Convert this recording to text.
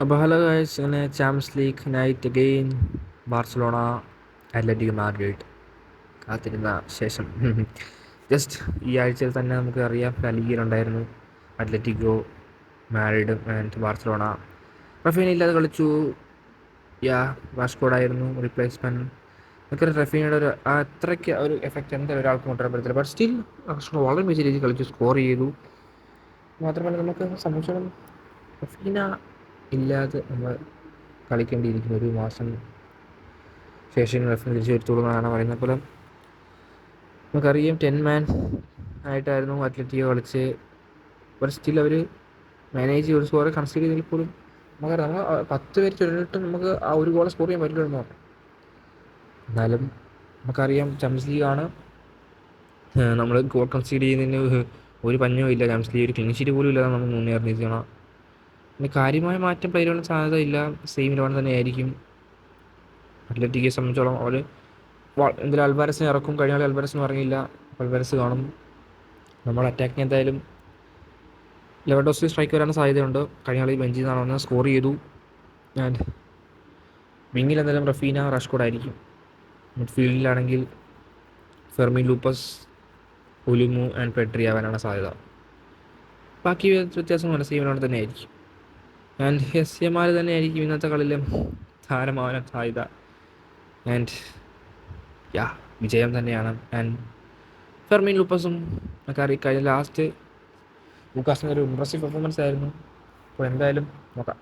അപ്പോൾ hello guys, ഇങ്ങനെ Champions League night again Barcelona Atletico Madrid കാത്തിരുന്ന ശേഷം ജസ്റ്റ് ഈ ആഴ്ചയിൽ തന്നെ നമുക്ക് അറിയാം ലീഗിലുണ്ടായിരുന്നു Atletico Madrid and Barcelona. Raphinha ഇല്ലാതെ കളിച്ചു. വാഷ്കോഡായിരുന്നു റീപ്ലേസ്മെൻറ്റ്. ഒക്കെ റഫീനയുടെ ഒരു അത്രയ്ക്ക് ഒരു എഫക്റ്റ് എന്തായാലും ഒരാൾക്ക് കൊണ്ടുവരാൻ പറ്റത്തില്ല. ബട്ട് സ്റ്റിൽ വാഷ്കോഡ് വളരെ മികച്ച രീതിയിൽ കളിച്ചു, സ്കോർ ചെയ്തു. മാത്രമല്ല നമുക്ക് സംബന്ധിച്ചോളം റഫീന ഇല്ലാതെ നമ്മൾ കളിക്കേണ്ടിയിരിക്കുന്നു. ഒരു മാസം ശേഷം റഫീന തിരിച്ചു വരുത്തുള്ളൂ എന്നാണ് പറയുന്നത്. പോലെ നമുക്കറിയാം 10 മാൻ ആയിട്ടായിരുന്നു അത്ലറ്റിക്കോ കളിച്ച്. ബട്ട് സ്റ്റിൽ അവർ മാനേജ് ചെയ്ത് ഒരു സ്കോറെ കൺസിഡർ ചെയ്തതിൽ പോലും നമുക്കറിയാം നമ്മൾ 10 പേര് ചുരുങ്ങിയിട്ടും നമുക്ക് ആ ഒരു ഗോളെ സ്കോർ ചെയ്യാൻ പറ്റില്ലെന്ന് പറഞ്ഞു. എന്നാലും നമുക്കറിയാം ചാമ്പ്യൻസ് ലീഗാണ്, നമ്മൾ ഗോൾ കൺസീഡ് ചെയ്യുന്നതിന് ഒരു പഞ്ഞവും ഇല്ല. ചാമ്പ്യൻസ് ലീഗ് ഒരു ക്ലീൻ ഷീറ്റ് പോലും ഇല്ലാതെ നമ്മൾ മുന്നേറിയിരിക്കണം. പിന്നെ കാര്യമായ മാറ്റം പ്ലേയറുകളുടെ സാധ്യതയില്ല. സെയിം ഇലവൻ തന്നെ ആയിരിക്കും. അത്ലറ്റിക്കയെ സംബന്ധിച്ചോളം അവർ എന്തായാലും അൽവാരസിനെ ഇറക്കും. കഴിഞ്ഞ കളി അൽവാരസിന് ഇറങ്ങിയില്ല, അൽവാരസ് കാണും. നമ്മൾ അറ്റാക്കിങ് എന്തായാലും ലെവൻഡോസ്കി സ്ട്രൈക്ക് വരാൻ സാധ്യതയുണ്ട്. കഴിഞ്ഞ കളി ബെഞ്ചിൽ നിന്നാണ് വന്ന് സ്കോർ ചെയ്തു. ആൻഡ് വിങ്ങിൽ എന്തായാലും റഫീന റാഷ്കോഡ് ആയിരിക്കും. മിഡ്ഫീൽഡിലാണെങ്കിൽ ഫെർമിൻ ലൂപ്പസ്, ഒലുമു ആൻഡ് പെഡ്രി ആവാനാണ് സാധ്യത. ബാക്കി വ്യത്യാസമല്ല, സെയിം ഇലവൻ തന്നെ ആയിരിക്കും. ആൻഡ് എസ്യമാർ തന്നെ ആയിരിക്കും ഇന്നത്തെ കളിയിലും താരമാവാൻ സാധ്യത. ആൻഡ് വിജയം തന്നെയാണ്. ആൻഡ് ഫെർമിൻ ലൂപ്പസും ഒക്കെ അറിയാം, കഴിഞ്ഞ ലാസ്റ്റ് ലൂക്കാസിൻ്റെ ഒരു ഇംപ്രസീവ് പെർഫോമൻസ് ആയിരുന്നു. അപ്പോൾ എന്തായാലും നോക്കാം.